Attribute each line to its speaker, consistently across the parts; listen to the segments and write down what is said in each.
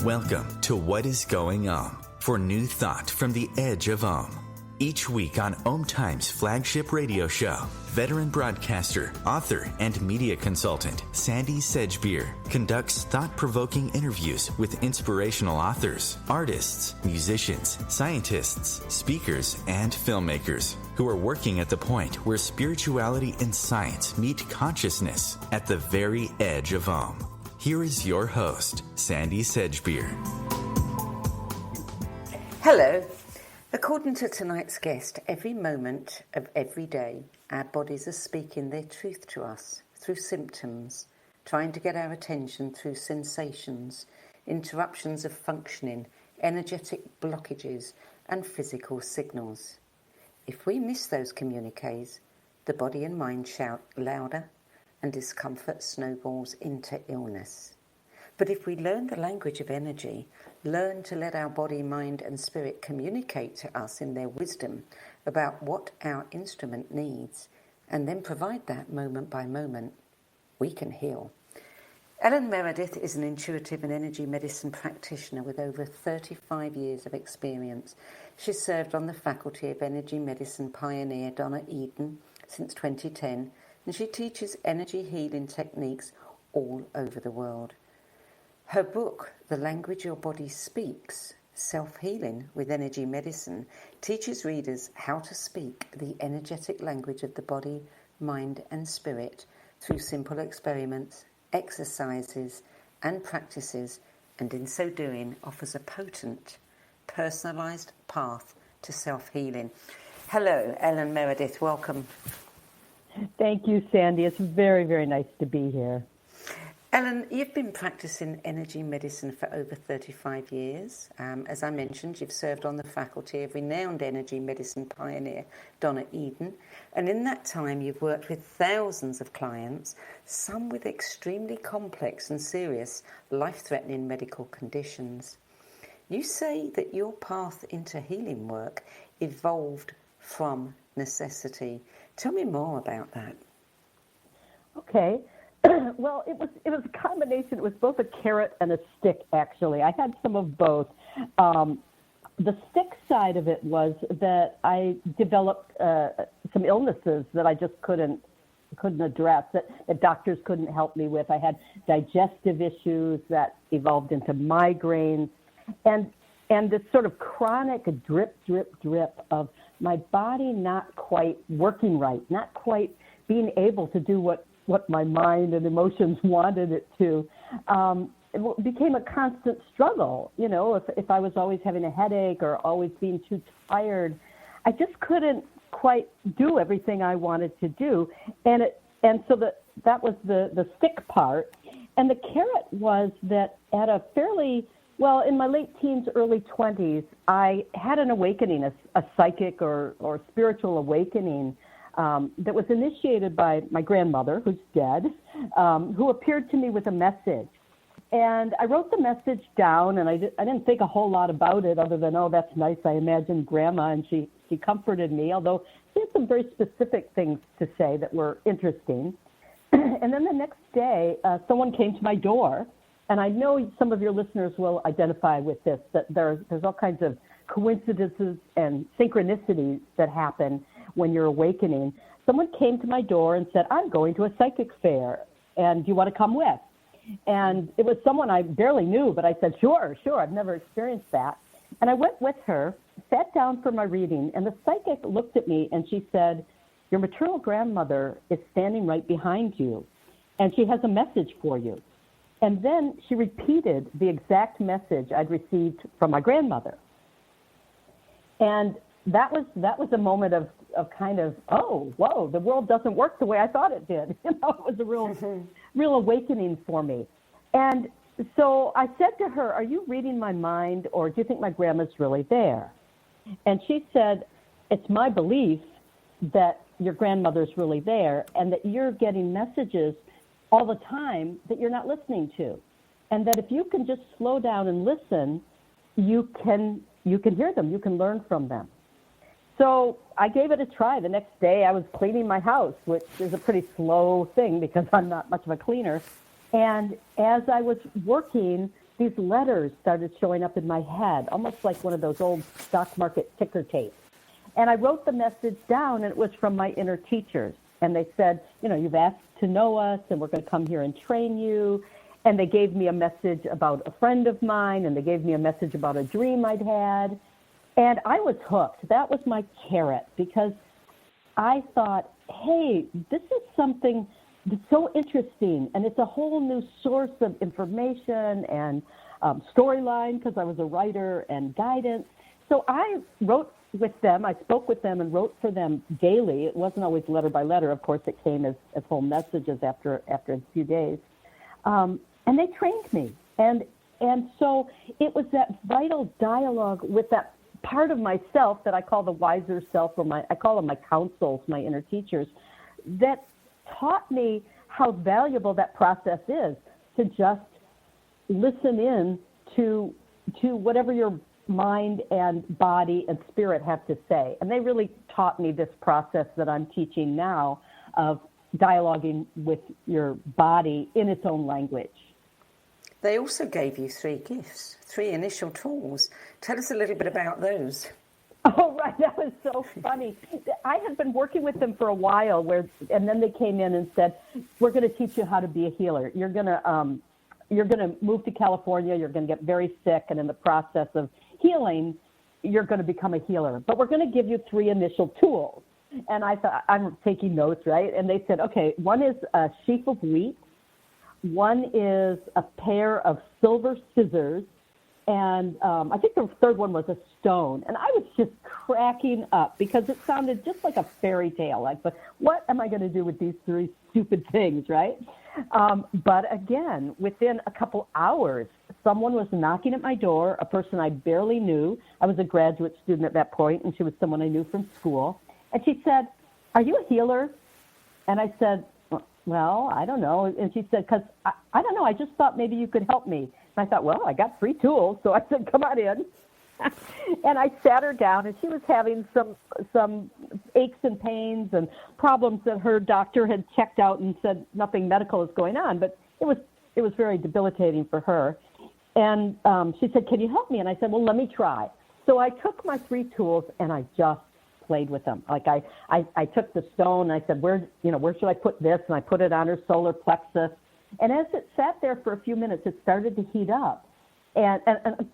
Speaker 1: Welcome to What is Going for new thought from the edge of Each week on OMTimes flagship radio show, veteran broadcaster, author, and media consultant Sandie Sedgbeer conducts thought-provoking interviews with inspirational authors, artists, musicians, scientists, speakers, and filmmakers who are working at the point where spirituality and science meet consciousness at the very edge of Here is your host, Sandie Sedgbeer.
Speaker 2: Hello. According to tonight's guest, every moment of every day, our bodies are speaking their truth to us through symptoms, trying to get our attention through sensations, interruptions of functioning, energetic blockages, and physical signals. If we miss those communiqués, the body and mind shout louder, and discomfort snowballs into illness. But if we learn the language of energy, learn to let our body, mind, and spirit communicate to us in their wisdom about what our instrument needs, and then provide that moment by moment, we can heal. Ellen Meredith is an intuitive and energy medicine practitioner with over 35 years of experience. She's served on the faculty of energy medicine pioneer Donna Eden since 2010, and she teaches energy healing techniques all over the world. Her book, The Language Your Body Speaks, Self-Healing with Energy Medicine, teaches readers how to speak the energetic language of the body, mind and spirit through simple experiments, exercises and practices, and in so doing offers a potent, personalised path to self-healing. Hello, Ellen Meredith, welcome.
Speaker 3: Thank you, Sandie. It's very, very nice to be here.
Speaker 2: Ellen, you've been practicing energy medicine for over 35 years. As I mentioned, you've served on the faculty of renowned energy medicine pioneer Donna Eden. And in that time, you've worked with thousands of clients, some with extremely complex and serious life-threatening medical conditions. You say that your path into healing work evolved from necessity. Tell me more about that.
Speaker 3: Okay. Well, it was a combination. It was both a carrot and a stick, actually. I had some of both. The stick side of it was that I developed some illnesses that I just couldn't address, that doctors couldn't help me with. I had digestive issues that evolved into migraines, and this sort of chronic drip, drip, drip of my body not quite working right, not quite being able to do what my mind and emotions wanted it to. It became a constant struggle. You know, if I was always having a headache or always being too tired, I just couldn't quite do everything I wanted to do. And so that was the stick part. And the carrot was that at a fairly, well, in my late teens, early 20s, I had an awakening, a psychic or spiritual awakening that was initiated by my grandmother, who's dead, who appeared to me with a message. And I wrote the message down, and I didn't think a whole lot about it other than, oh, that's nice. I imagined Grandma, and she comforted me, although she had some very specific things to say that were interesting. And then the next day, someone came to my door, and I know some of your listeners will identify with this, that there's all kinds of coincidences and synchronicities that happen when you're awakening. Someone came to my door and said, I'm going to a psychic fair, and do you want to come with? And it was someone I barely knew, but I said, sure, I've never experienced that. And I went with her, sat down for my reading, and the psychic looked at me and she said, your maternal grandmother is standing right behind you, and she has a message for you. And then she repeated the exact message I'd received from my grandmother. And that was a moment of kind of, oh, whoa, the world doesn't work the way I thought it did. You know, it was a real awakening for me. And so I said to her, are you reading my mind, or do you think my grandma's really there? And she said, it's my belief that your grandmother's really there and that you're getting messages all the time that you're not listening to. And that if you can just slow down and listen, you can hear them, you can learn from them. So I gave it a try. The next day I was cleaning my house, which is a pretty slow thing because I'm not much of a cleaner. And as I was working, these letters started showing up in my head, almost like one of those old stock market ticker tapes. And I wrote the message down, and it was from my inner teachers. And they said, you've asked to know us, and we're going to come here and train you. And they gave me a message about a friend of mine, and they gave me a message about a dream I'd had. And I was hooked. That was my carrot, because I thought, hey, this is something that's so interesting, and it's a whole new source of information and storyline, because I was a writer, and guidance. So I wrote with them, I spoke with them and wrote for them daily. It wasn't always letter by letter. Of course, it came as whole messages after a few days. And they trained me. And so it was that vital dialogue with that part of myself that I call the wiser self, or I call them my counsels, my inner teachers, that taught me how valuable that process is, to just listen in to whatever your mind and body and spirit have to say. And they really taught me this process that I'm teaching now of dialoguing with your body in its own language.
Speaker 2: They also gave you 3 gifts, 3 initial tools. Tell us a little bit about those.
Speaker 3: Oh, right. That was so funny. I had been working with them for a while, and then they came in and said, we're going to teach you how to be a healer. You're going to move to California. You're going to get very sick. And in the process of healing, you're going to become a healer. But we're going to give you 3 initial tools. And I thought, I'm taking notes, right? And they said, okay, one is a sheaf of wheat. One is a pair of silver scissors. And I think the third one was a stone. And I was just cracking up, because it sounded just like a fairy tale. Like, but what am I going to do with these 3 stupid things, right? But again, within a couple hours, someone was knocking at my door, a person I barely knew. I was a graduate student at that point, and she was someone I knew from school. And she said, are you a healer? And I said, well, I don't know. And she said, because I don't know, I just thought maybe you could help me. And I thought, well, I got 3 tools. So I said, come on in. And I sat her down, and she was having some aches and pains and problems that her doctor had checked out and said nothing medical is going on. But it was very debilitating for her. And she said, can you help me? And I said, well, let me try. So I took my 3 tools, and I just played with them. Like I took the stone, and I said, where should I put this? And I put it on her solar plexus. And as it sat there for a few minutes, it started to heat up. And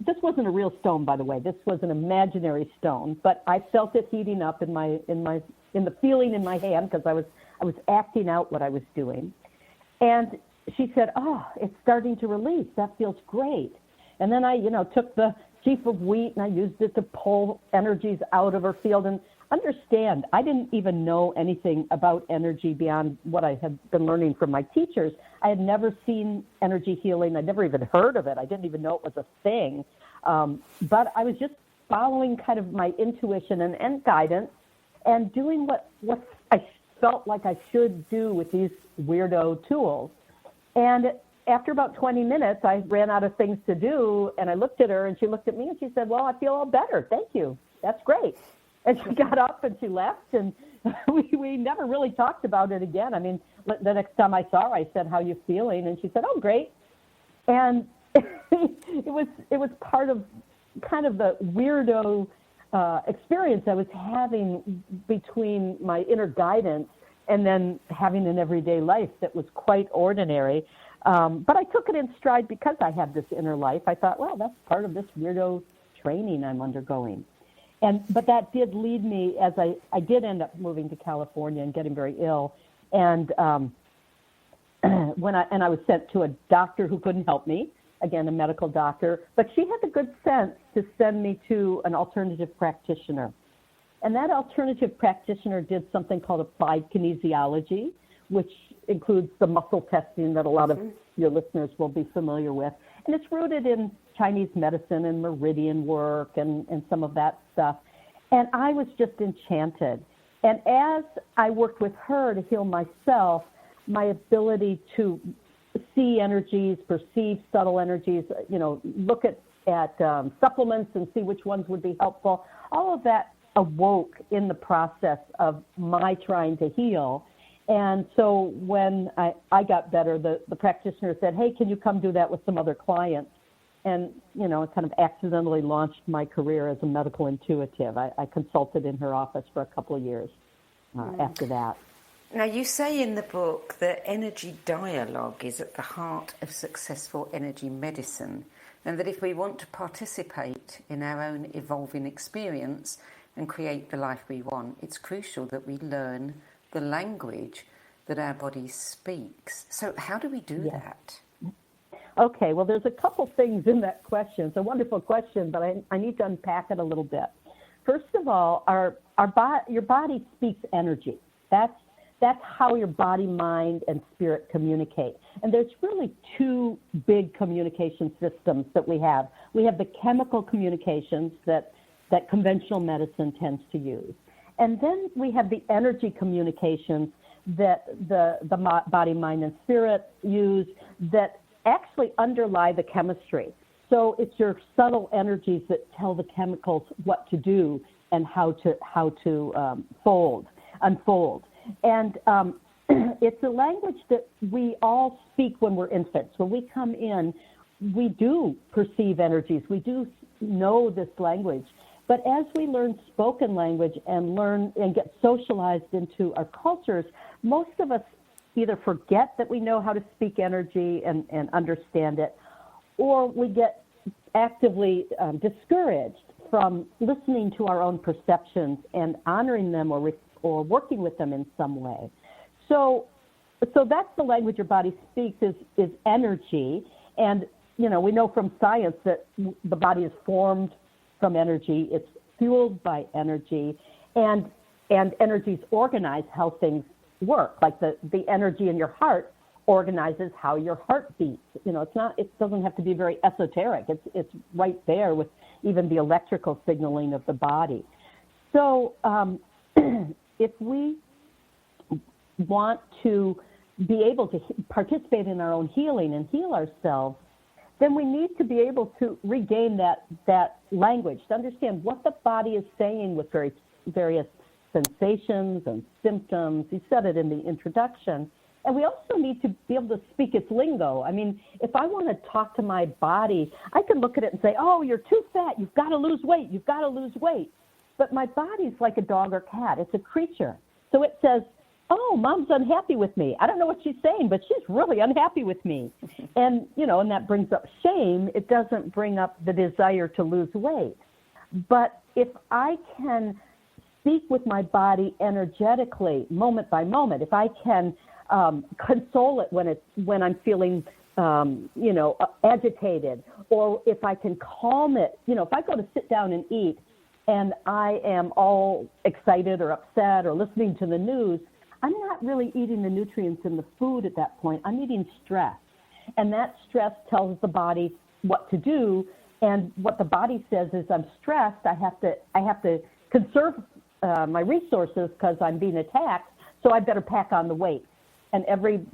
Speaker 3: this wasn't a real stone, by the way. This was an imaginary stone, but I felt it heating up in the feeling in my hand, because I was acting out what I was doing. And she said, oh, it's starting to release. That feels great. And then I, took the sheaf of wheat, and I used it to pull energies out of her field. And understand, I didn't even know anything about energy beyond what I had been learning from my teachers. I had never seen energy healing. I'd never even heard of it. I didn't even know it was a thing. But I was just following kind of my intuition and guidance, and doing what I felt like I should do with these weirdo tools. And after about 20 minutes, I ran out of things to do, and I looked at her, and she looked at me, and she said, well, I feel all better. Thank you. That's great. And she got up and she left, and we never really talked about it again. I mean, the next time I saw her, I said, how you feeling? And she said, oh, great. And it was part of kind of the weirdo experience I was having between my inner guidance and then having an everyday life that was quite ordinary. But I took it in stride because I had this inner life. I thought, well, that's part of this weirdo training I'm undergoing. But that did lead me, as I did end up moving to California and getting very ill. And when I was sent to a doctor who couldn't help me, again, a medical doctor, but she had the good sense to send me to an alternative practitioner. And that alternative practitioner did something called applied kinesiology, which includes the muscle testing that a lot of your listeners will be familiar with. And it's rooted in Chinese medicine and meridian work and some of that stuff. And I was just enchanted. And as I worked with her to heal myself, my ability to see energies, perceive subtle energies, look at supplements and see which ones would be helpful, all of that awoke in the process of my trying to heal. And so when I got better, the practitioner said, hey, can you come do that with some other clients? and it kind of accidentally launched my career as a medical intuitive. I consulted in her office for a couple of years after that.
Speaker 2: Now, you say in the book that energy dialogue is at the heart of successful energy medicine, and that if we want to participate in our own evolving experience and create the life we want, it's crucial that we learn the language that our body speaks. So how do we do that?
Speaker 3: Okay, well, there's a couple things in that question. It's a wonderful question, but I need to unpack it a little bit. First of all, your body speaks energy. That's how your body, mind, and spirit communicate. And there's really two big communication systems that we have. We have the chemical communications that conventional medicine tends to use. And then we have the energy communications that the body, mind, and spirit use that actually underlie the chemistry. So it's your subtle energies that tell the chemicals what to do and how to unfold. And it's a language that we all speak when we're infants. When we come in, we do perceive energies. We do know this language. But as we learn spoken language and learn and get socialized into our cultures, most of us either forget that we know how to speak energy and understand it, or we get actively discouraged from listening to our own perceptions and honoring them or working with them in some way. So that's the language your body speaks is energy. And, we know from science that the body is formed from energy. It's fueled by energy. And energies organize how things work. Like the energy in your heart organizes how your heart beats. It doesn't have to be very esoteric. It's right there with even the electrical signaling of the body. So, if we want to be able to participate in our own healing and heal ourselves, then we need to be able to regain that language, to understand what the body is saying with various sensations and symptoms. You said it in the introduction. And we also need to be able to speak its lingo. I mean, if I want to talk to my body, I can look at it and say, oh, you're too fat. You've got to lose weight. You've got to lose weight. But my body's like a dog or cat. It's a creature. So it says, oh, Mom's unhappy with me. I don't know what she's saying, but she's really unhappy with me. And, and that brings up shame. It doesn't bring up the desire to lose weight. But if I can speak with my body energetically, moment by moment, if I can console it when I'm feeling, agitated, or if I can calm it, if I go to sit down and eat, and I am all excited or upset or listening to the news, I'm not really eating the nutrients in the food at that point. I'm eating stress. And that stress tells the body what to do. And what the body says is, I'm stressed. I have to conserve my resources because I'm being attacked. So I better pack on the weight. And every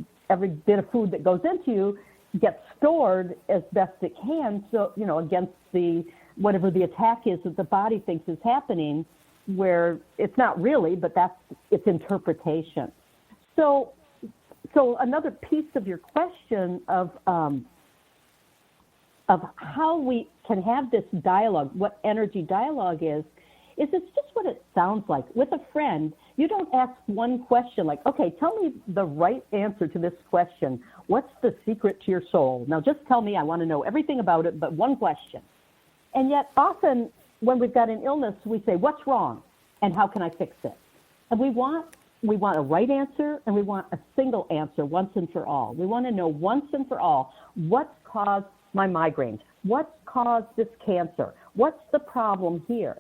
Speaker 3: bit of food that goes into you gets stored as best it can. So, against whatever the attack is that the body thinks is happening, where it's not really, but that's its interpretation. So another piece of your question of how we can have this dialogue, what energy dialogue is it's just what it sounds like. With a friend, you don't ask one question like, okay, tell me the right answer to this question. What's the secret to your soul? Now just tell me, I want to know everything about it, but one question. And yet often when we've got an illness, we say, what's wrong and how can I fix it? And we want a right answer and we want a single answer once and for all. We want to know once and for all what's caused my migraines, what's caused this cancer, what's the problem here.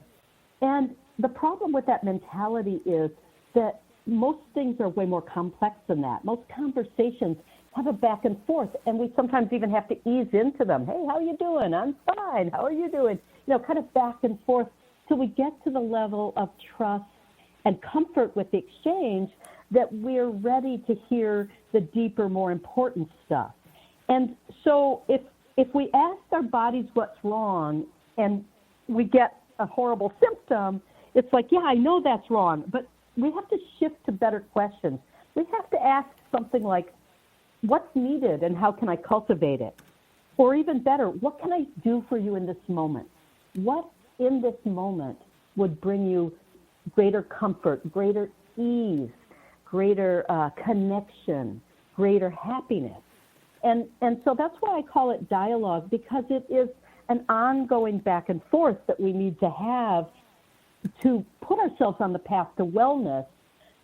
Speaker 3: And the problem with that mentality is that most things are way more complex than that. Most conversations have a back and forth, and we sometimes even have to ease into them. Hey, how are you doing? I'm fine. How are you doing? Kind of back and forth till we get to the level of trust and comfort with the exchange that we're ready to hear the deeper, more important stuff. And so if we ask our bodies what's wrong and we get a horrible symptom, it's like, yeah, I know that's wrong, but we have to shift to better questions. We have to ask something like, what's needed and how can I cultivate it? Or even better, what can I do for you in this moment? What in this moment would bring you greater comfort, greater ease, greater connection, greater happiness? And so that's why I call it dialogue, because it is an ongoing back and forth that we need to have to put ourselves on the path to wellness,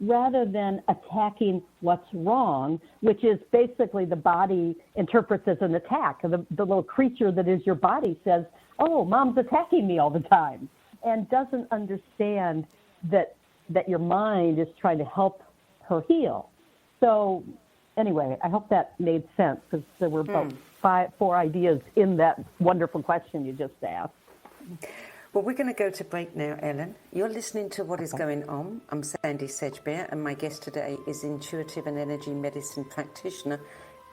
Speaker 3: rather than attacking what's wrong, which is basically the body interprets as an attack. The little creature that is your body says, oh, mom's attacking me all the time, and doesn't understand that your mind is trying to help her heal. So anyway, I hope that made sense, because there were about 4 ideas in that wonderful question you just asked.
Speaker 2: Well, we're going to go to break now, Ellen. You're listening to What is Going On. I'm Sandie Sedgbeer, and my guest today is intuitive and energy medicine practitioner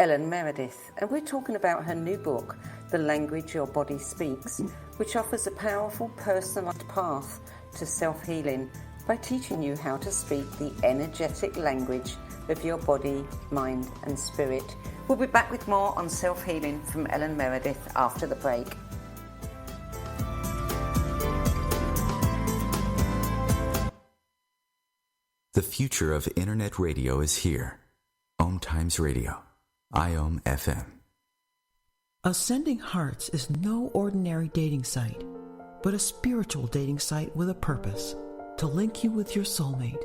Speaker 2: Ellen Meredith. And we're talking about her new book, The Language Your Body Speaks, which offers a powerful personalised path to self-healing by teaching you how to speak the energetic language of your body, mind and spirit. We'll be back with more on self-healing from Ellen Meredith after the break.
Speaker 1: The future of internet radio is here. OMTimes Radio, IOM FM.
Speaker 4: Ascending Hearts is no ordinary dating site, but a spiritual dating site with a purpose, to link you with your soulmate.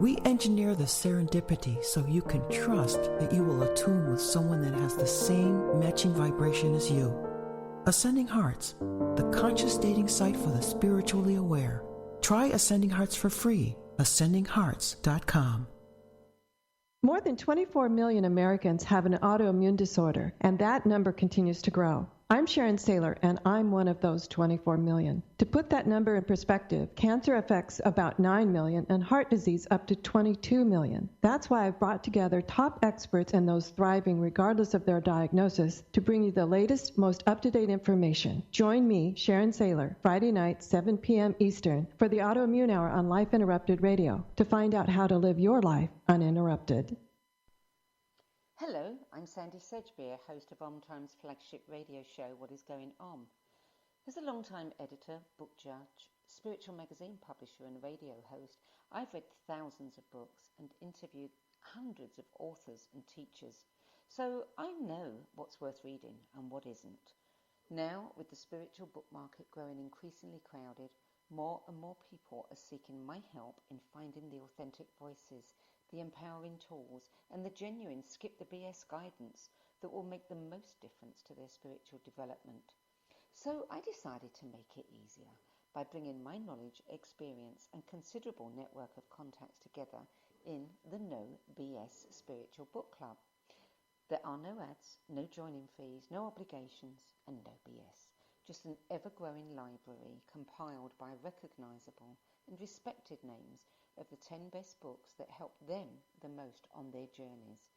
Speaker 4: We engineer the serendipity so you can trust that you will attune with someone that has the same matching vibration as you. Ascending Hearts, the conscious dating site for the spiritually aware. Try Ascending Hearts for free. AscendingHearts.com.
Speaker 5: More than 24 million Americans have an autoimmune disorder, and that number continues to grow. I'm Sharon Saylor, and I'm one of those 24 million. To put that number in perspective, cancer affects about 9 million and heart disease up to 22 million. That's why I've brought together top experts and those thriving regardless of their diagnosis to bring you the latest, most up-to-date information. Join me, Sharon Saylor, Friday night, 7 p.m. Eastern, for the Autoimmune Hour on Life Interrupted Radio to find out how to live your life uninterrupted.
Speaker 2: Hello, I'm Sandie Sedgbeer, host of OMTimes' flagship radio show, What is Going On? As a long-time editor, book judge, spiritual magazine publisher and radio host, I've read thousands of books and interviewed hundreds of authors and teachers. So I know what's worth reading and what isn't. Now, with the spiritual book market growing increasingly crowded, more and more people are seeking my help in finding the authentic voices, the empowering tools, and the genuine skip the BS guidance that will make the most difference to their spiritual development. So I decided to make it easier by bringing my knowledge, experience, and considerable network of contacts together in the No BS Spiritual Book Club. There are no ads, no joining fees, no obligations, and no BS. Just an ever-growing library compiled by recognisable and respected names of the 10 best books that help them the most on their journeys,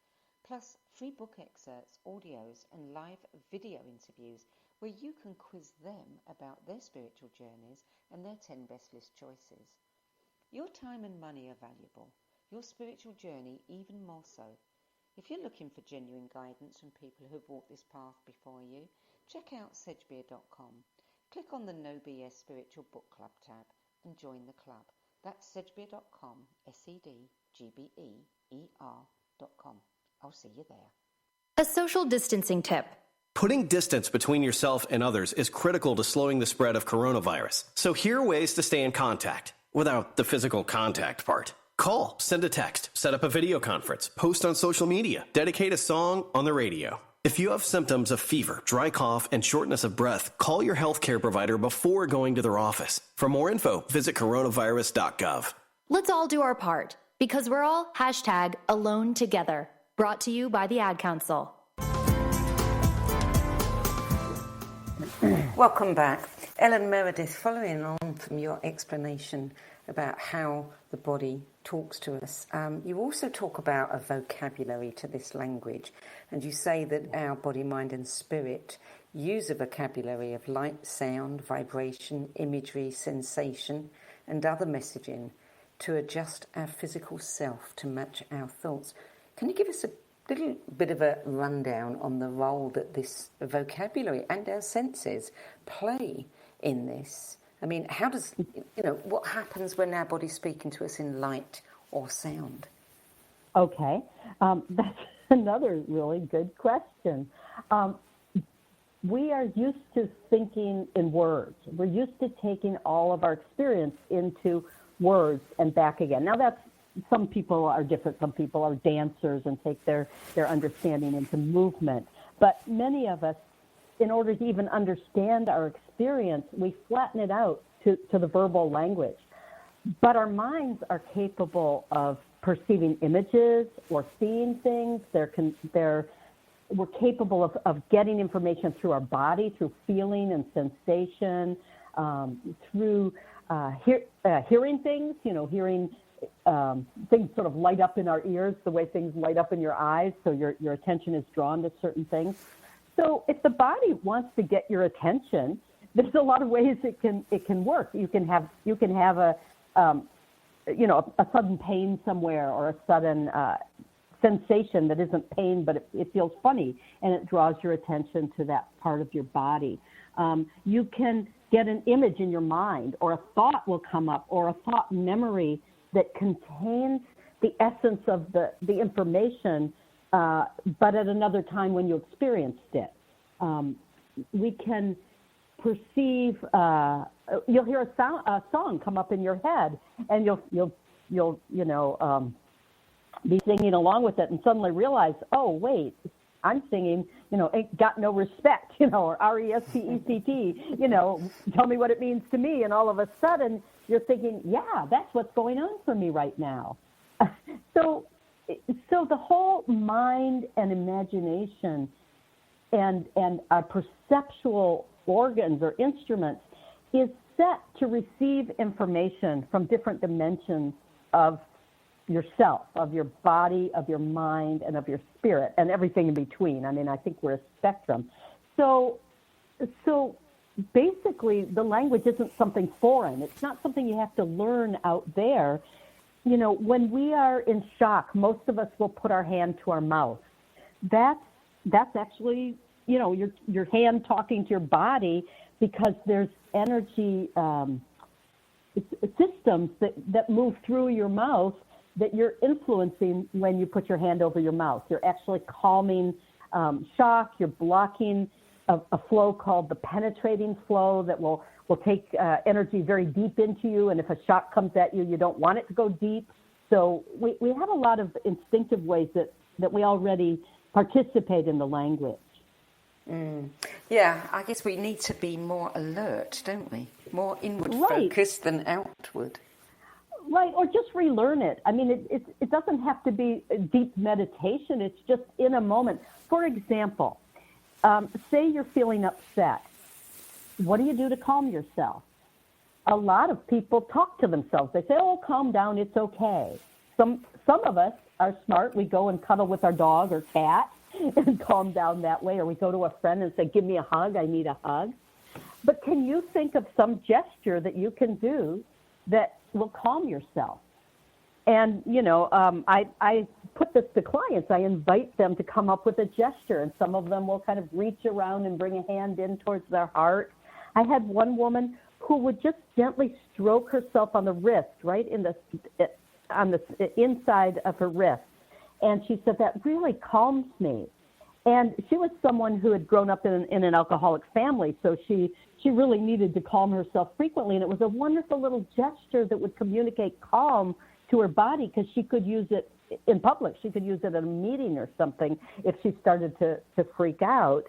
Speaker 2: plus free book excerpts, audios and live video interviews where you can quiz them about their spiritual journeys and their 10 best list choices. Your time and money are valuable, your spiritual journey even more so. If you're looking for genuine guidance from people who've walked this path before you, check out Sedgbeer.com. Click on the No BS Spiritual Book Club tab and join the club. That's Sedgbeer.com, SEDGBEER.com. I'll see you there.
Speaker 6: A social distancing tip.
Speaker 7: Putting distance between yourself and others is critical to slowing the spread of coronavirus. So here are ways to stay in contact without the physical contact part. Call, send a text, set up a video conference, post on social media, dedicate a song on the radio. If you have symptoms of fever, dry cough, and shortness of breath, call your healthcare provider before going to their office. For more info, visit coronavirus.gov.
Speaker 6: Let's all do our part, because we're all #AloneTogether. Brought to you by the Ad Council.
Speaker 2: Welcome back. Ellen Meredith, following on from your explanation about how the body talks to us, you also talk about a vocabulary to this language, and you say that our body, mind and spirit use a vocabulary of light, sound, vibration, imagery, sensation and other messaging to adjust our physical self to match our thoughts. Can you give us a little bit of a rundown on the role that this vocabulary and our senses play in this. I mean, how does, what happens when our body's speaking to us in light or sound?
Speaker 3: Okay, that's another really good question. We are used to thinking in words. We're used to taking all of our experience into words and back again. Now, some people are different. Some people are dancers and take their understanding into movement. But many of us, in order to even understand our experience, we flatten it out to the verbal language. But our minds are capable of perceiving images or seeing things. We're capable of getting information through our body, through feeling and sensation, through hearing things, hearing things sort of light up in our ears, the way things light up in your eyes, so your attention is drawn to certain things. So if the body wants to get your attention, there's a lot of ways it can work. You can have a sudden pain somewhere, or a sudden sensation that isn't pain, but it feels funny, and it draws your attention to that part of your body. You can get an image in your mind, or a thought will come up, or a thought memory that contains the essence of the information, but at another time when you experienced it. We can perceive, you'll hear a song come up in your head, and you'll be singing along with it, and suddenly realize, oh, wait, I'm singing, Ain't Got No Respect, or R-E-S-P-E-C-T, tell me what it means to me. And all of a sudden, you're thinking, yeah, that's what's going on for me right now. So the whole mind and imagination and our perceptual organs or instruments is set to receive information from different dimensions of yourself, of your body, of your mind, and of your spirit, and everything in between. I mean, I think we're a spectrum. So basically, the language isn't something foreign. It's not something you have to learn out there. When we are in shock, most of us will put our hand to our mouth. That's actually, your hand talking to your body, because there's energy systems that move through your mouth that you're influencing when you put your hand over your mouth. You're actually calming shock. You're blocking a flow called the penetrating flow that will take energy very deep into you. And if a shock comes at you, you don't want it to go deep. So we have a lot of instinctive ways that we already participate in the language.
Speaker 2: Yeah, I guess we need to be more alert, don't we? More inward focused than outward.
Speaker 3: Right, or just relearn it. I mean, it doesn't have to be a deep meditation. It's just in a moment. For example, say you're feeling upset. What do you do to calm yourself? A lot of people talk to themselves. They say, oh, calm down, it's okay. Some of us are smart. We go and cuddle with our dog or cat and calm down that way. Or we go to a friend and say, give me a hug, I need a hug. But can you think of some gesture that you can do that will calm yourself? And, I put this to clients. I invite them to come up with a gesture, and some of them will kind of reach around and bring a hand in towards their heart. I had one woman who would just gently stroke herself on the wrist, right on the inside of her wrist. And she said, that really calms me. And she was someone who had grown up in an alcoholic family, so she really needed to calm herself frequently. And it was a wonderful little gesture that would communicate calm to her body, because she could use it in public. She could use it at a meeting or something if she started to freak out.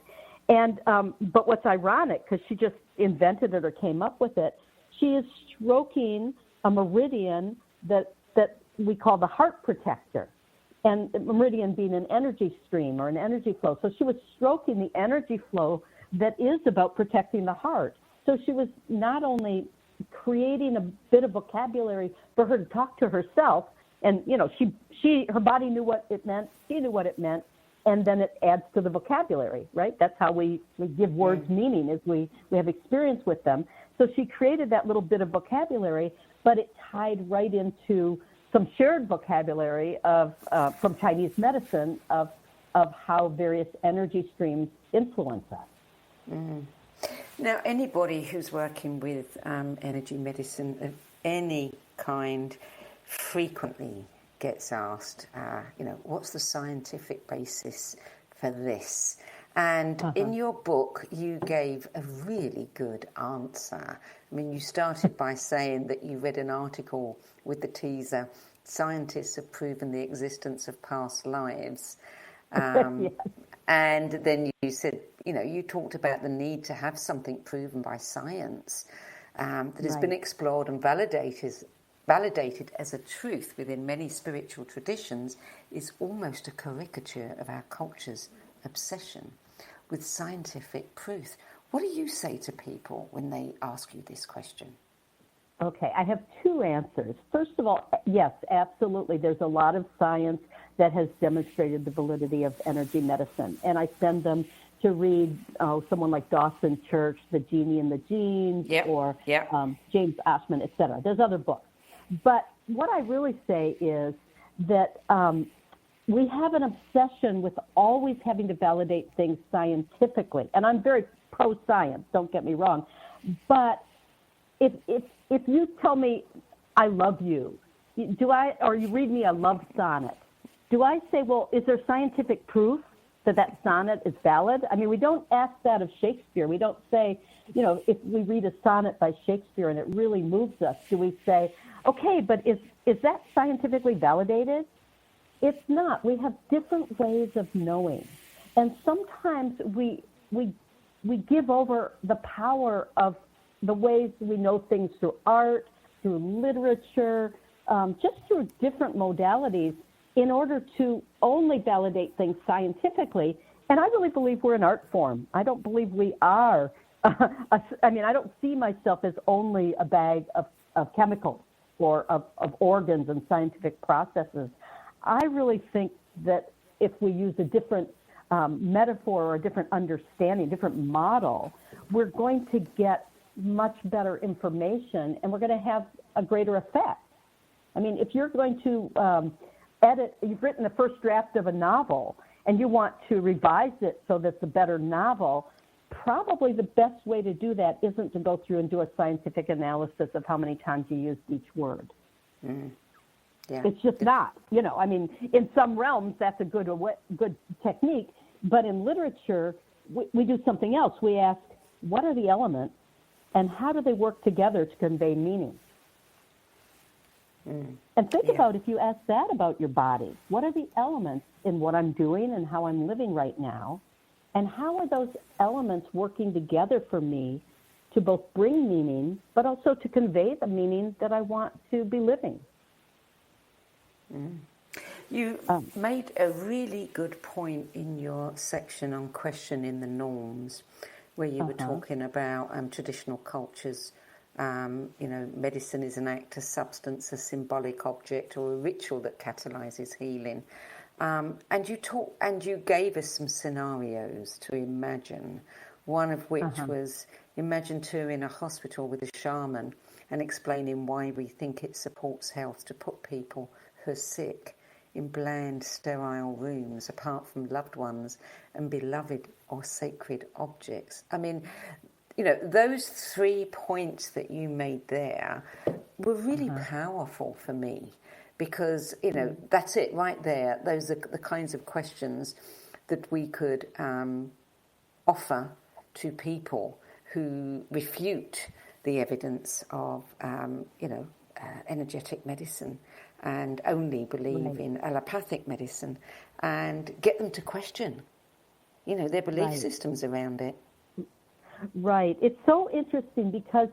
Speaker 3: And but what's ironic, because she just invented it or came up with it, she is stroking a meridian that we call the heart protector. And meridian being an energy stream or an energy flow. So she was stroking the energy flow that is about protecting the heart. So she was not only creating a bit of vocabulary for her to talk to herself, and her body knew what it meant, she knew what it meant, and then it adds to the vocabulary, right? That's how we give words meaning, is we have experience with them. So she created that little bit of vocabulary, but it tied right into some shared vocabulary of from Chinese medicine of of how various energy streams influence us.
Speaker 2: Mm. Now, anybody who's working with energy medicine of any kind frequently gets asked, what's the scientific basis for this? And in your book, you gave a really good answer. I mean, you started by saying that you read an article with the teaser, "Scientists have proven the existence of past lives."
Speaker 3: Yes.
Speaker 2: And then you said, you talked about the need to have something proven by science that has been explored and validated as a truth within many spiritual traditions is almost a caricature of our culture's obsession with scientific proof. What do you say to people when they ask you this question?
Speaker 3: Okay, I have two answers. First of all, yes, absolutely. There's a lot of science that has demonstrated the validity of energy medicine. And I send them to read someone like Dawson Church, The Genie in the Genes, or James Oschman, et cetera. There's other books. But what I really say is that we have an obsession with always having to validate things scientifically. And I'm very pro-science, don't get me wrong. But if you tell me I love you, or you read me a love sonnet, do I say, well, is there scientific proof that sonnet is valid? I mean, we don't ask that of Shakespeare. We don't say, if we read a sonnet by Shakespeare and it really moves us, do we say, okay, but is that scientifically validated? It's not. We have different ways of knowing. And sometimes we give over the power of the ways we know things through art, through literature, just through different modalities in order to only validate things scientifically. And I really believe we're an art form. I don't believe we are. I don't see myself as only a bag of chemicals or of organs and scientific processes. I really think that if we use a different metaphor or a different understanding, different model, we're going to get much better information and we're going to have a greater effect. I mean, if you're going to you've written the first draft of a novel and you want to revise it so that it's a better novel, probably the best way to do that isn't to go through and do a scientific analysis of how many times you used each word. Mm. Yeah. It's just not, in some realms that's a good technique, but in literature, we do something else. We ask, what are the elements and how do they work together to convey meaning? Mm. And think about if you ask that about your body, what are the elements in what I'm doing and how I'm living right now? And how are those elements working together for me to both bring meaning, but also to convey the meaning that I want to be living? Mm.
Speaker 2: You made a really good point in your section on questioning the norms, where you were talking about traditional cultures. Medicine is an act, a substance, a symbolic object, or a ritual that catalyzes healing. And you gave us some scenarios to imagine. One of which was imagine touring a hospital with a shaman and explaining why we think it supports health to put people who are sick in bland, sterile rooms apart from loved ones and beloved or sacred objects. I mean, those 3 points that you made there were really powerful for me because, that's it right there. Those are the kinds of questions that we could offer to people who refute the evidence of, energetic medicine and only believe in allopathic medicine and get them to question, their belief systems around it.
Speaker 3: Right. It's so interesting because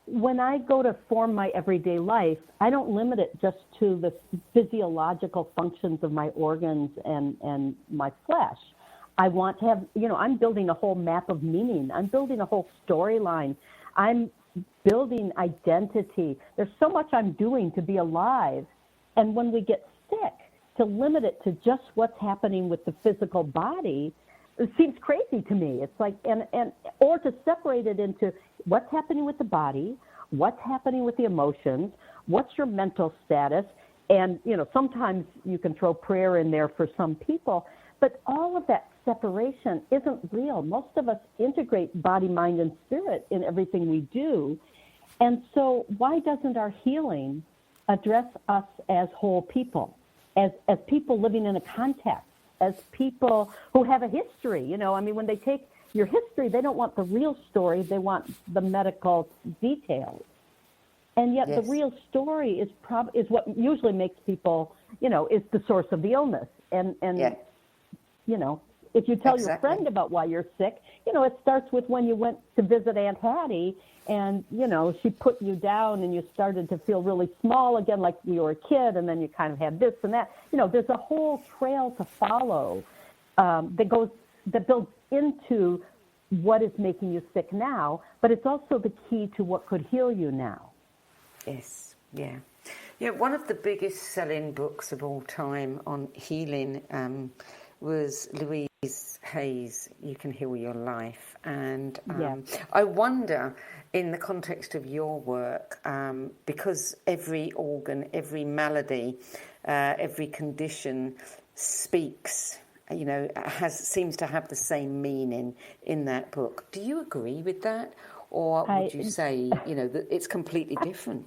Speaker 3: when I go to form my everyday life, I don't limit it just to the physiological functions of my organs and my flesh. I want to have, I'm building a whole map of meaning. I'm building a whole storyline. I'm building identity. There's so much I'm doing to be alive. And when we get sick, to limit it to just what's happening with the physical body, it seems crazy to me. It's like, or to separate it into what's happening with the body, what's happening with the emotions, what's your mental status, and, sometimes you can throw prayer in there for some people, But all of that separation isn't real. Most of us integrate body, mind, and spirit in everything we do. And so why doesn't our healing address us as whole people, as people living in a context, as people who have a history? You know, I mean, when they take your history, they don't want the real story. They want the medical details. And yet the real story is what usually makes people, you know, is the source of the illness. And you know, if you tell your friend about why you're sick, you know, it starts with when you went to visit Aunt Hattie and, you know, she put you down and you started to feel really small again, like you were a kid, and then you kind of had this and that. You know, there's a whole trail to follow that builds into what is making you sick now, but it's also the key to what could heal you now.
Speaker 2: Yes, yeah. Yeah, one of the biggest selling books of all time on healing was Louise Hay's You Can Heal Your Life. And I wonder, in the context of your work, because every organ, every malady, every condition speaks, you know, seems to have the same meaning in that book. Do you agree with that? Or would you say, you know, that it's completely different?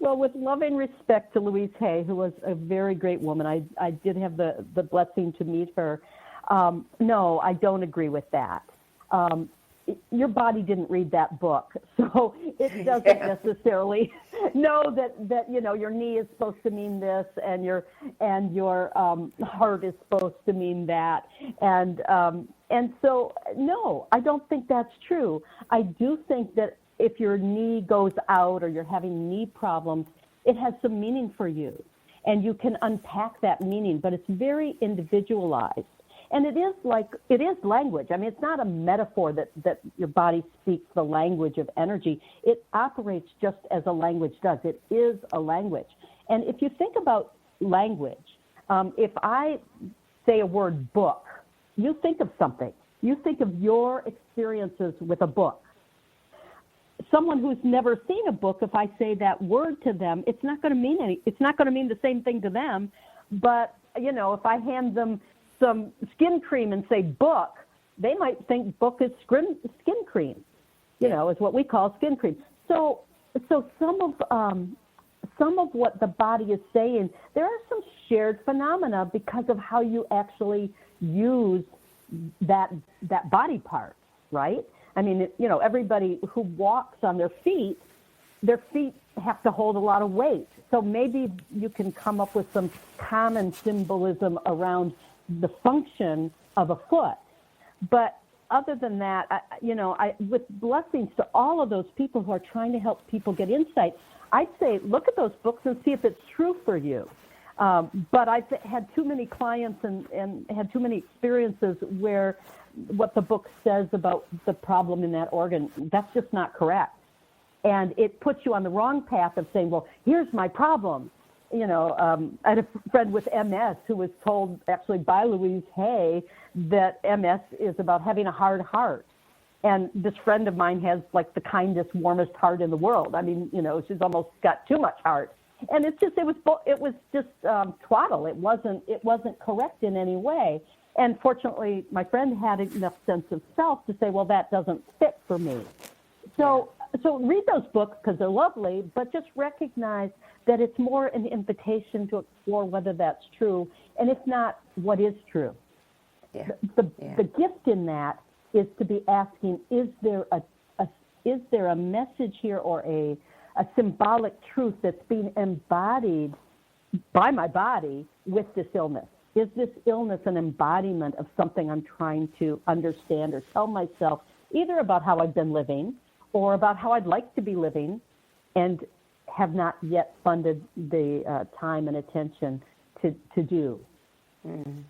Speaker 3: Well, with loving respect to Louise Hay, who was a very great woman, I did have the blessing to meet her. No, I don't agree with that. Your body didn't read that book, so it doesn't necessarily know that you know your knee is supposed to mean this, and your heart is supposed to mean that, and so no, I don't think that's true. I do think that if your knee goes out or you're having knee problems, it has some meaning for you, and you can unpack that meaning, but it's very individualized. And it is language. I mean, it's not a metaphor that your body speaks the language of energy. It operates just as a language does. It is a language. And if you think about language, if I say a word book, you think of something. You think of your experiences with a book. Someone who's never seen a book, if I say that word to them, it's not going to mean the same thing to them. But, you know, if I hand them some skin cream and say book, they might think book is skin cream, you know, is what we call skin cream. So some of what the body is saying, there are some shared phenomena because of how you actually use that body part, right? I mean, you know, everybody who walks on their feet have to hold a lot of weight. So maybe you can come up with some common symbolism around the function of a foot. But other than that, with blessings to all of those people who are trying to help people get insight, I'd say look at those books and see if it's true for you. But I've had too many clients and had too many experiences where what the book says about the problem in that organ, that's just not correct. And it puts you on the wrong path of saying, well, here's my problem. You know, I had a friend with MS who was told actually by Louise Hay that MS is about having a hard heart. And this friend of mine has like the kindest, warmest heart in the world. I mean, you know, she's almost got too much heart. And it was just twaddle. It wasn't correct in any way. And fortunately, my friend had enough sense of self to say, well, that doesn't fit for me. So read those books because they're lovely, but just recognize that it's more an invitation to explore whether that's true, and if not, what is true. Yeah. The gift in that is to be asking, is there a message here or a symbolic truth that's being embodied by my body with this illness? Is this illness an embodiment of something I'm trying to understand or tell myself, either about how I've been living or about how I'd like to be living, and have not yet funded the time and attention to do?
Speaker 2: Mm.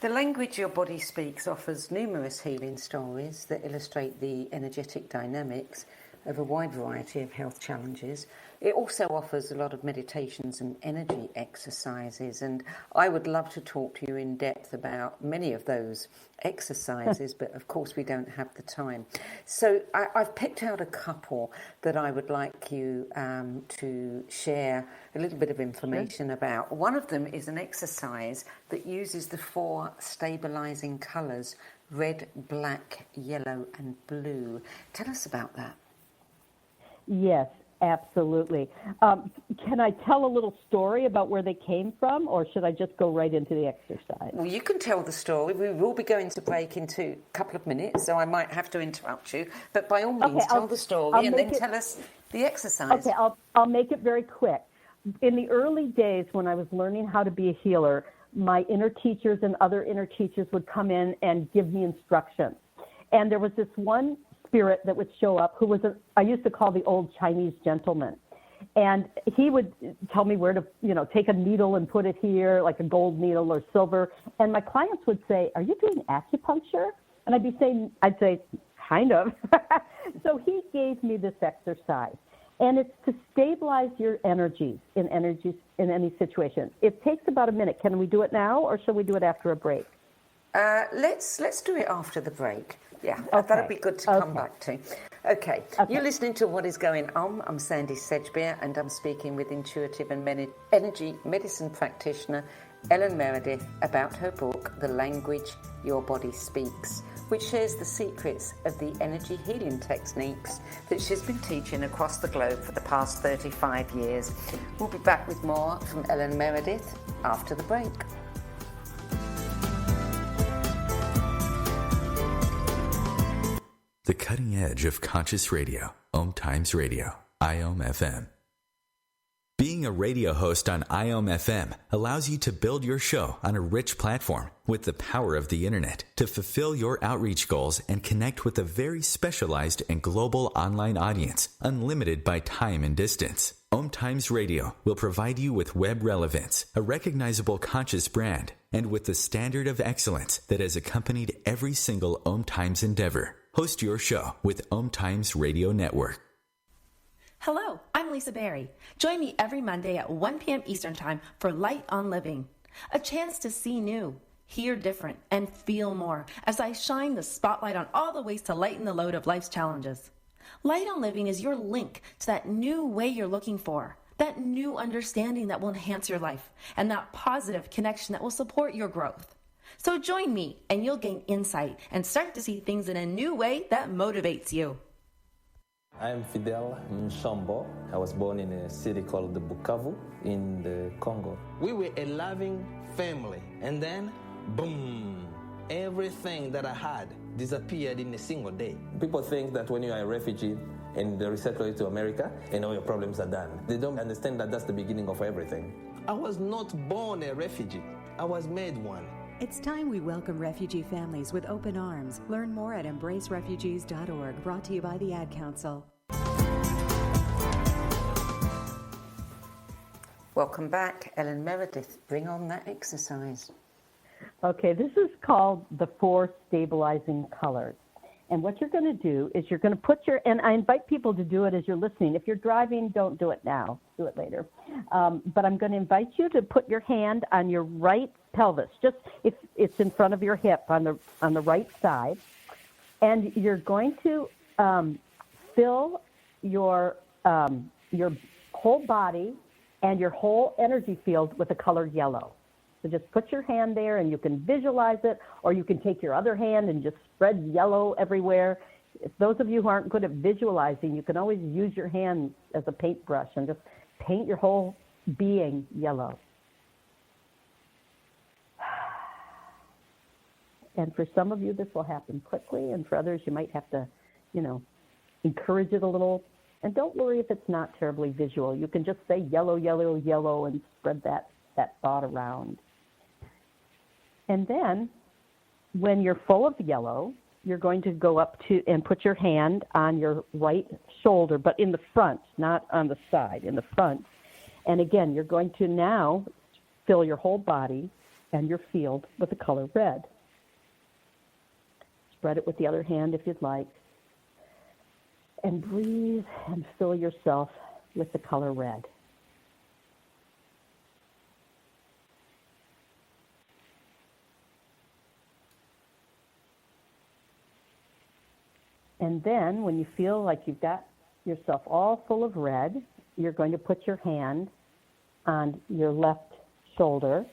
Speaker 2: The language your body speaks offers numerous healing stories that illustrate the energetic dynamics of a wide variety of health challenges. It also offers a lot of meditations and energy exercises, and I would love to talk to you in depth about many of those exercises, but of course we don't have the time. So I've picked out a couple that I would like you to share a little bit of information about. One of them is an exercise that uses the 4 stabilizing colours: red, black, yellow and blue. Tell us about that.
Speaker 3: Yes, absolutely. Can I tell a little story about where they came from, or should I just go right into the exercise?
Speaker 2: Well, you can tell the story. We will be going to break into a couple of minutes, so I might have to interrupt you. But by all means, tell the story and then tell us the exercise.
Speaker 3: Okay, I'll make it very quick. In the early days when I was learning how to be a healer, my inner teachers and other inner teachers would come in and give me instructions. And there was this one spirit that would show up who was I used to call the old Chinese gentleman. And he would tell me where to, take a needle and put it here, like a gold needle or silver. And my clients would say, "Are you doing acupuncture?" And I'd say, kind of. So he gave me this exercise. And it's to stabilize your energies in any situation. It takes about a minute. Can we do it now, or shall we do it after a break?
Speaker 2: Let's do it after the break. Yeah, that'd be good to come back to. Okay, you're listening to What Is Going On. I'm Sandie Sedgbeer, and I'm speaking with intuitive and energy medicine practitioner Ellen Meredith about her book, The Language Your Body Speaks, which shares the secrets of the energy healing techniques that she's been teaching across the globe for the past 35 years. We'll be back with more from Ellen Meredith after the break.
Speaker 1: The cutting edge of conscious radio, OMTimes Radio, IOM FM. Being a radio host on IOM FM allows you to build your show on a rich platform with the power of the internet to fulfill your outreach goals and connect with a very specialized and global online audience, unlimited by time and distance. OMTimes Radio will provide you with web relevance, a recognizable conscious brand, and with the standard of excellence that has accompanied every single OMTimes endeavor. Host your show with OMTimes Radio Network.
Speaker 8: Hello, I'm Lisa Berry. Join me every Monday at 1 p.m. Eastern Time for Light on Living, a chance to see new, hear different, and feel more as I shine the spotlight on all the ways to lighten the load of life's challenges. Light on Living is your link to that new way you're looking for, that new understanding that will enhance your life, and that positive connection that will support your growth. So join me and you'll gain insight and start to see things in a new way that motivates you.
Speaker 9: I'm Fidel Mshombo. I was born in a city called Bukavu in the Congo. We were a loving family, and then, boom, everything that I had disappeared in a single day. People think that when you are a refugee and they resettle you to America and all your problems are done. They don't understand that that's the beginning of everything. I was not born a refugee. I was made one.
Speaker 10: It's time we welcome refugee families with open arms. Learn more at embracerefugees.org, brought to you by the Ad Council.
Speaker 2: Welcome back, Ellen Meredith. Bring on that exercise.
Speaker 3: Okay, this is called the 4 stabilizing colors. And what you're going to do is you're going to put and I invite people to do it as you're listening. If you're driving, don't do it now. Do it later. But I'm going to invite you to put your hand on your right pelvis. Just it's in front of your hip on the right side. And you're going to fill your whole body and your whole energy field with the color yellow. So just put your hand there and you can visualize it, or you can take your other hand and just spread yellow everywhere. If those of you who aren't good at visualizing, you can always use your hand as a paintbrush and just paint your whole being yellow. And for some of you, this will happen quickly, and for others, you might have to, encourage it a little. And don't worry if it's not terribly visual. You can just say yellow, yellow, yellow, and spread that thought around. And then when you're full of yellow, you're going to go up to and put your hand on your right shoulder, but in the front, not on the side, in the front. And again, you're going to now fill your whole body and your field with the color red. Spread it with the other hand if you'd like. And breathe and fill yourself with the color red. And then when you feel like you've got yourself all full of red, you're going to put your hand on your left shoulder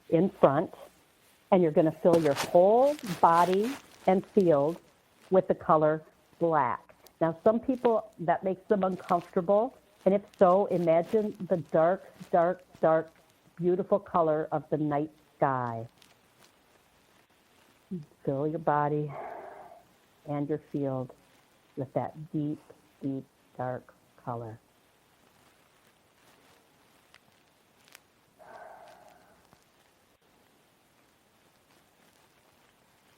Speaker 3: in front, and you're going to fill your whole body and field with the color black. Now, some people, that makes them uncomfortable, and if so, imagine the dark, dark, dark, beautiful color of the night sky. Fill your body and your field with that deep, deep, dark color.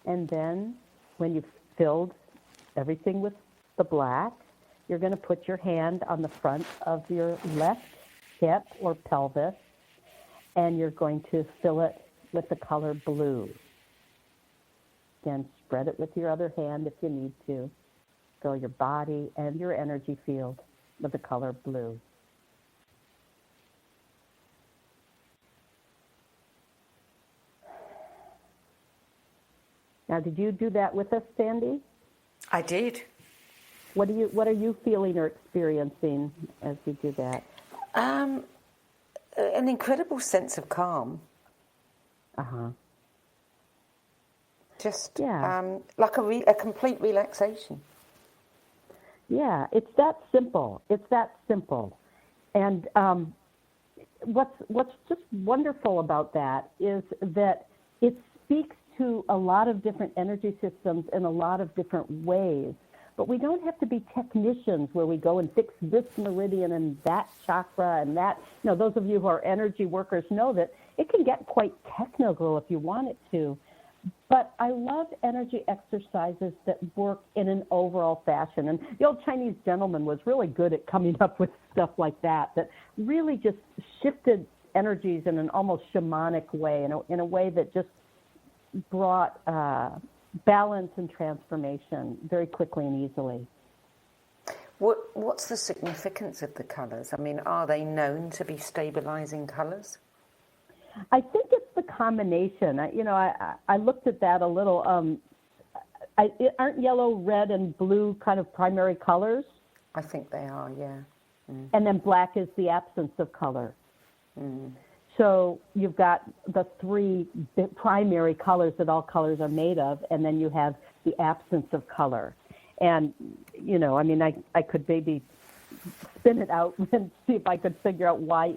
Speaker 3: And then when you've filled everything with the black, you're going to put your hand on the front of your left hip or pelvis, and you're going to fill it with the color blue. Again, spread it with your other hand if you need to. Fill your body and your energy field with the color blue. Now, did you do that with us, Sandie?
Speaker 2: I did.
Speaker 3: What are you feeling or experiencing as you do that?
Speaker 2: An incredible sense of calm. Just like a complete relaxation.
Speaker 3: Yeah, it's that simple. And what's just wonderful about that is that it speaks to a lot of different energy systems in a lot of different ways. But we don't have to be technicians where we go and fix this meridian and that chakra and that. You know, those of you who are energy workers know that it can get quite technical if you want it to. But I love energy exercises that work in an overall fashion. And the old Chinese gentleman was really good at coming up with stuff like that really just shifted energies in an almost shamanic way, in a way that just brought balance and transformation very quickly and easily.
Speaker 2: What's the significance of the colours? I mean, are they known to be stabilising colours?
Speaker 3: I think it's the combination. I looked at that a little. Aren't yellow, red, and blue kind of primary colors?
Speaker 2: I think they are, yeah. Mm.
Speaker 3: And then black is the absence of color. Mm. So you've got the three primary colors that all colors are made of, and then you have the absence of color. And, I could maybe spin it out and see if I could figure out why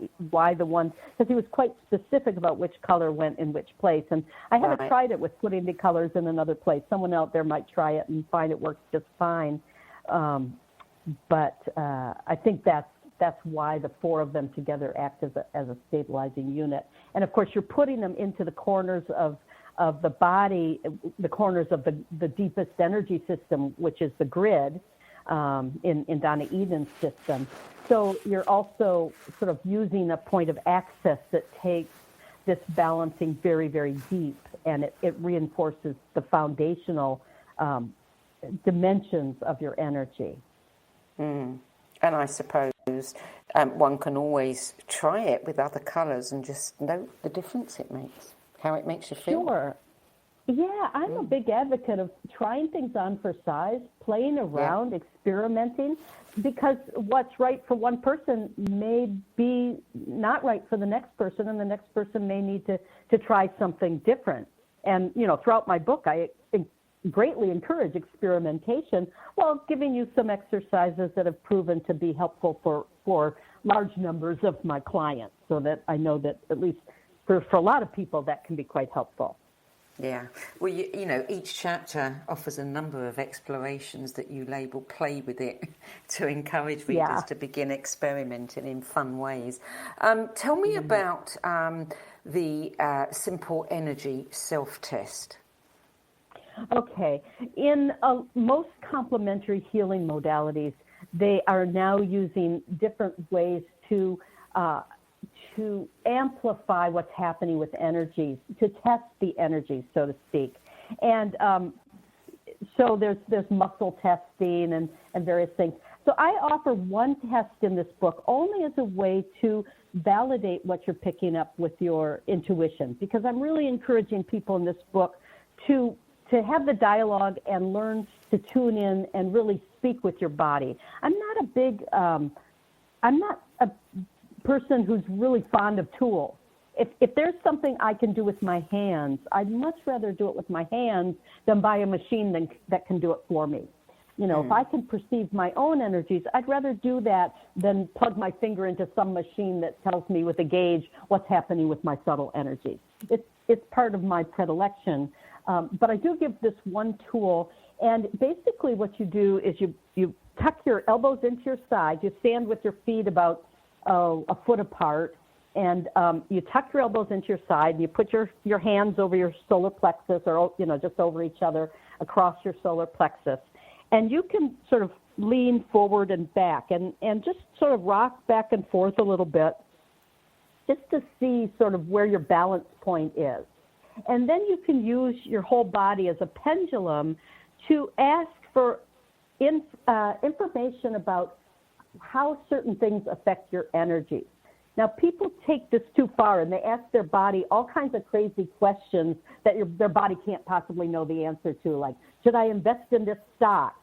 Speaker 3: the one, because he was quite specific about which color went in which place. And I haven't tried it with putting the colors in another place. Someone out there might try it and find it works just fine. But I think that's why the four of them together act as a stabilizing unit. And of course, you're putting them into the corners of the body, the corners of the deepest energy system, which is the grid in Donna Eden's system. So you're also sort of using a point of access that takes this balancing very, very deep, and it reinforces the foundational dimensions of your energy.
Speaker 2: Mm. And I suppose one can always try it with other colours and just note the difference it makes, how it makes you feel.
Speaker 3: Sure. Yeah, I'm a big advocate of trying things on for size, playing around, experimenting, because what's right for one person may be not right for the next person, and the next person may need to try something different. And, throughout my book, I greatly encourage experimentation while giving you some exercises that have proven to be helpful for large numbers of my clients, so that I know that at least for a lot of people that can be quite helpful.
Speaker 2: Yeah. Well, each chapter offers a number of explorations that you label play with it to encourage readers to begin experimenting in fun ways. Tell me about the simple energy self-test.
Speaker 3: Okay. In most complementary healing modalities, they are now using different ways to amplify what's happening with energies, to test the energies, so to speak. And so there's muscle testing, and and various things. So I offer one test in this book only as a way to validate what you're picking up with your intuition, because I'm really encouraging people in this book to have the dialogue and learn to tune in and really speak with your body. I'm not a person who's really fond of tools. If there's something I can do with my hands, I'd much rather do it with my hands than buy a machine that can do it for me. If I can perceive my own energies, I'd rather do that than plug my finger into some machine that tells me with a gauge what's happening with my subtle energies. It's part of my predilection. But I do give this one tool, and basically what you do is you tuck your elbows into your side. You stand with your feet about a foot apart, and you tuck your elbows into your side, and you put your hands over your solar plexus, or just over each other across your solar plexus. And you can sort of lean forward and back and just sort of rock back and forth a little bit just to see sort of where your balance point is. And then you can use your whole body as a pendulum to ask for information about how certain things affect your energy. Now, people take this too far, and they ask their body all kinds of crazy questions that their body can't possibly know the answer to, like, should I invest in this stock?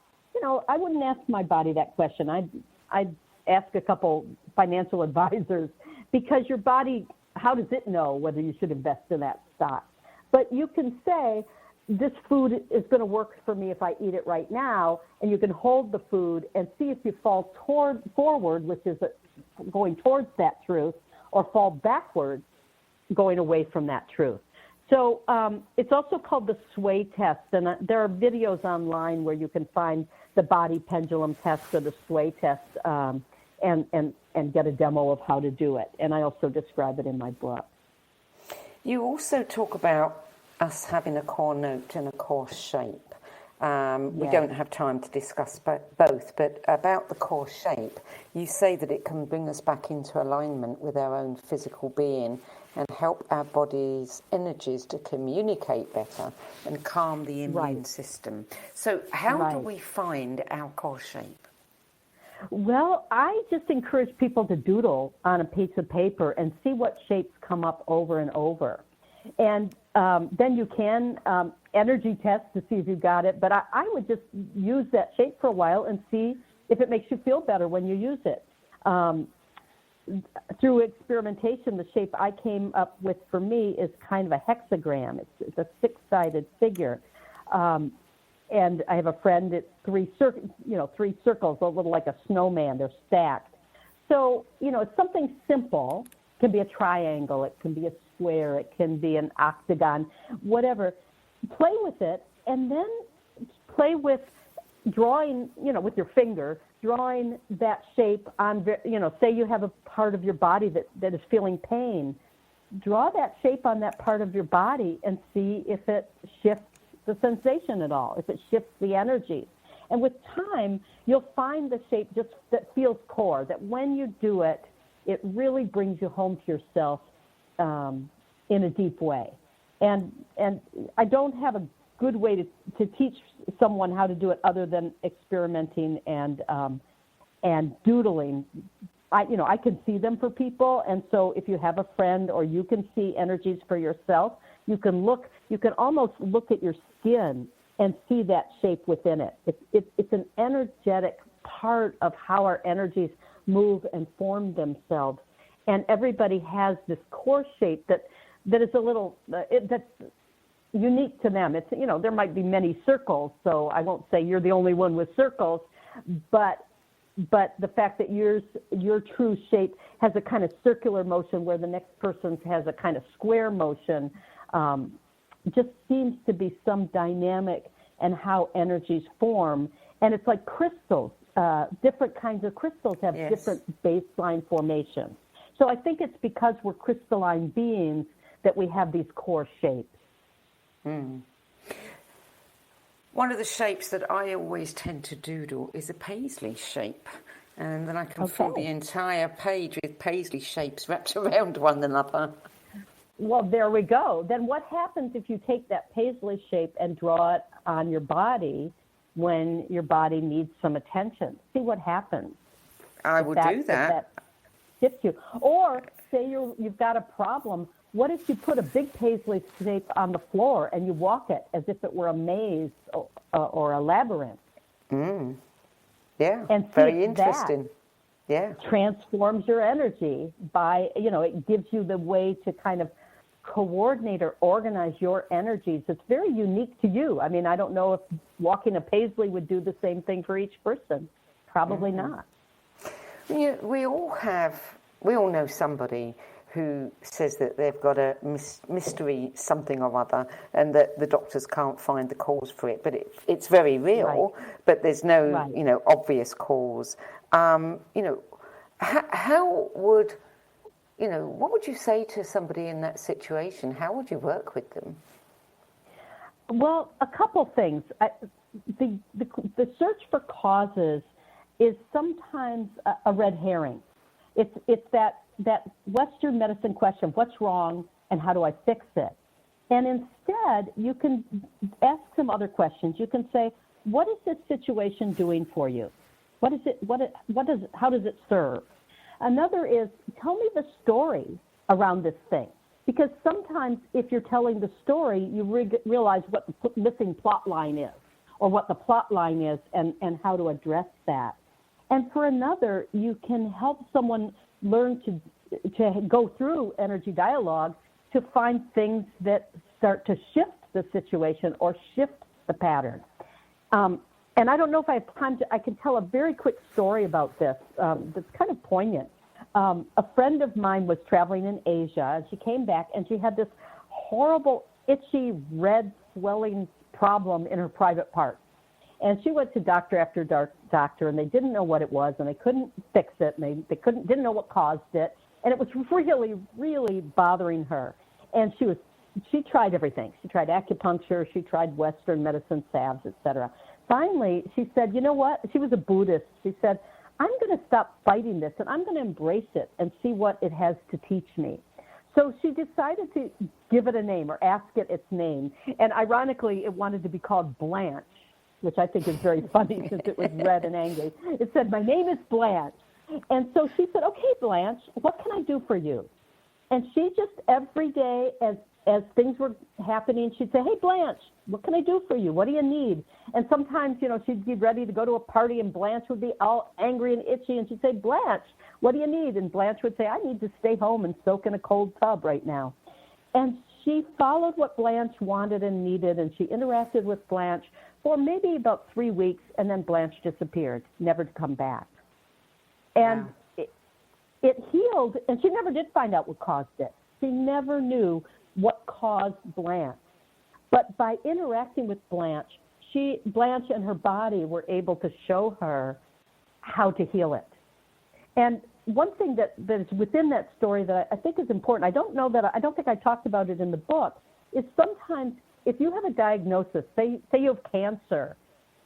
Speaker 3: I wouldn't ask my body that question. I'd ask a couple financial advisors, because your body, how does it know whether you should invest in that stock? But you can say, this food is going to work for me if I eat it right now, and you can hold the food and see if you fall forward, which is going towards that truth, or fall backward, going away from that truth. So it's also called the sway test, and there are videos online where you can find the body pendulum test or the sway test and get a demo of how to do it. And I also describe it in my book.
Speaker 2: You also talk about us having a core note and a core shape. We don't have time to discuss both, but about the core shape, you say that it can bring us back into alignment with our own physical being and help our body's energies to communicate better and calm the immune system. So how do we find our core shape?
Speaker 3: Well, I just encourage people to doodle on a piece of paper and see what shapes come up over and over. And then you can energy test to see if you got it. But I would just use that shape for a while and see if it makes you feel better when you use it. Through experimentation, the shape I came up with for me is kind of a hexagram. It's a six-sided figure. And I have a friend, it's three circles, a little like a snowman. They're stacked. So, it's something simple. It can be a triangle. It can be a square. It can be an octagon, whatever. Play with it, and then play with drawing, with your finger, drawing that shape on, say you have a part of your body that is feeling pain. Draw that shape on that part of your body and see if it shifts the sensation at all, if it shifts the energy. And with time, you'll find the shape just that feels core, that when you do it, it really brings you home to yourself in a deep way. And I don't have a good way to teach someone how to do it other than experimenting and doodling. I can see them for people, and so if you have a friend or you can see energies for yourself, you can almost look at your skin and see that shape within it. It's an energetic part of how our energies move and form themselves. And everybody has this core shape that is a little, that's unique to them. It's, there might be many circles, so I won't say you're the only one with circles, but the fact that your true shape has a kind of circular motion where the next person's has a kind of square motion, just seems to be some dynamic and how energies form. And it's like crystals. Different kinds of crystals have different baseline formations. So I think it's because we're crystalline beings that we have these core shapes.
Speaker 2: Mm. One of the shapes that I always tend to doodle is a paisley shape. And then I can fill the entire page with paisley shapes wrapped around one another.
Speaker 3: Well, there we go. Then what happens if you take that paisley shape and draw it on your body when your body needs some attention. See what happens.
Speaker 2: I would do that.
Speaker 3: Shifts you. Or say you've got a problem. What if you put a big paisley shape on the floor and you walk it as if it were a maze or a labyrinth?
Speaker 2: Yeah,
Speaker 3: and
Speaker 2: very interesting. Yeah,
Speaker 3: transforms your energy by, it gives you the way to kind of coordinate or organize your energies. It's very unique to you. I mean, I don't know if walking a paisley would do the same thing for each person. Probably not.
Speaker 2: Yeah, we all know somebody who says that they've got a mystery something or other and that the doctors can't find the cause for it, but it's very real, but there's no, obvious cause. How would, what would you say to somebody in that situation? How would you work with them?
Speaker 3: Well, a couple things. The search for causes is sometimes a red herring. It's that Western medicine question, what's wrong and how do I fix it? And instead, you can ask some other questions. You can say, what is this situation doing for you? What is it? How does it serve? Another is, tell me the story around this thing. Because sometimes if you're telling the story, you realize what the missing plot line is, or what the plot line is and how to address that. And for another, you can help someone learn to go through energy dialogue to find things that start to shift the situation or shift the pattern. And I don't know if I have time I can tell a very quick story about this that's kind of poignant. A friend of mine was traveling in Asia, and she came back, and she had this horrible, itchy, red, swelling problem in her private parts. And she went to doctor after doctor, and they didn't know what it was, and they couldn't fix it, and they didn't know what caused it, and it was really, really bothering her. And she tried everything. She tried acupuncture, she tried Western medicine, salves, etc. Finally, she said, you know what? She was a Buddhist. She said, I'm going to stop fighting this, and I'm going to embrace it and see what it has to teach me. So she decided to give it a name or ask it its name. And ironically, it wanted to be called Blanche, which I think is very funny since it was red and angry. It said, my name is Blanche. And so she said, okay, Blanche, what can I do for you? And she just every day as things were happening, she'd say, hey, Blanche, what can I do for you? What do you need? And sometimes, she'd be ready to go to a party and Blanche would be all angry and itchy. And she'd say, Blanche, what do you need? And Blanche would say, I need to stay home and soak in a cold tub right now. And she followed what Blanche wanted and needed, and she interacted with Blanche for maybe about 3 weeks, and then Blanche disappeared, never to come back. And it healed, and she never did find out what caused it. She never knew what caused Blanche. But by interacting with Blanche and her body were able to show her how to heal it. And one thing that is within that story that I think is important, I don't think I talked about it in the book, is sometimes if you have a diagnosis, say you have cancer,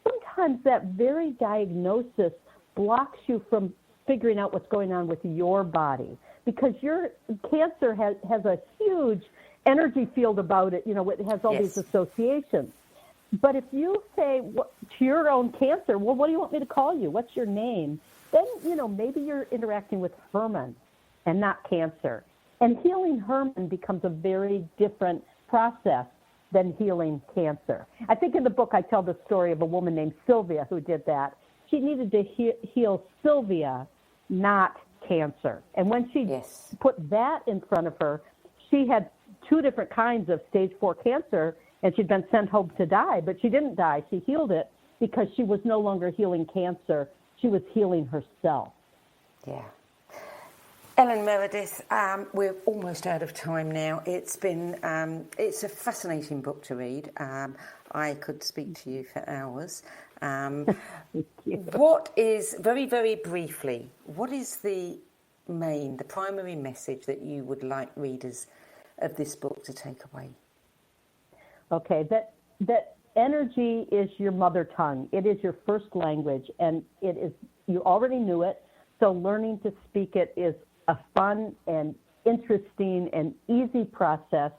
Speaker 3: sometimes that very diagnosis blocks you from figuring out what's going on with your body, because your cancer has a huge energy field about it. It has all these associations. But if you say to your own cancer, well, what do you want me to call you? What's your name? Then, maybe you're interacting with Herman and not cancer. And healing Herman becomes a very different process than healing cancer. I think in the book I tell the story of a woman named Sylvia who did that. She needed to heal Sylvia, not cancer. And when she put that in front of her, she had 2 different kinds of stage 4 cancer, and she'd been sent home to die, but she didn't die. She healed it because she was no longer healing cancer. She was healing herself.
Speaker 2: Yeah. Ellen Meredith, we're almost out of time now. It's a fascinating book to read. I could speak to you for hours. What is, very, very briefly, what is the primary message that you would like readers of this book to take away?
Speaker 3: Okay, that energy is your mother tongue. It is your first language, and you already knew it, so learning to speak it is a fun and interesting and easy process,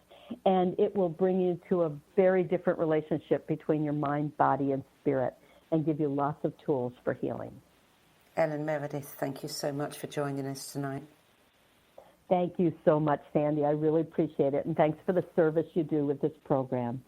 Speaker 3: and it will bring you to a very different relationship between your mind, body, and spirit. and give you lots of tools for healing.
Speaker 2: Ellen Meredith, thank you so much for joining us tonight.
Speaker 3: Thank you so much, Sandie. I really appreciate it, and thanks for the service you do with this program.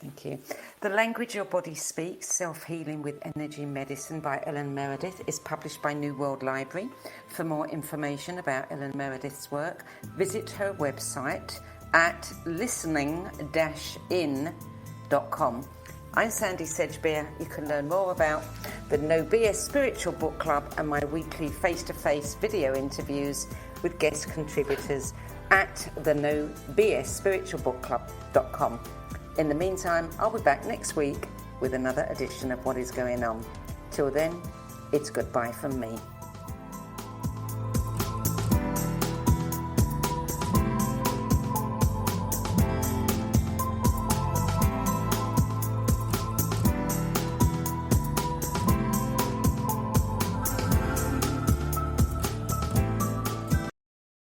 Speaker 2: Thank you. The Language Your Body Speaks, Self-Healing with Energy Medicine by Ellen Meredith is published by New World Library. For more information about Ellen Meredith's work, visit her website at listening-in.com. I'm Sandie Sedgbeer. You can learn more about the No BS Spiritual Book Club and my weekly face-to-face video interviews with guest contributors at the No BS Spiritual Book Club.com. In the meantime, I'll be back next week with another edition of What Is Going On. Till then, it's goodbye from me.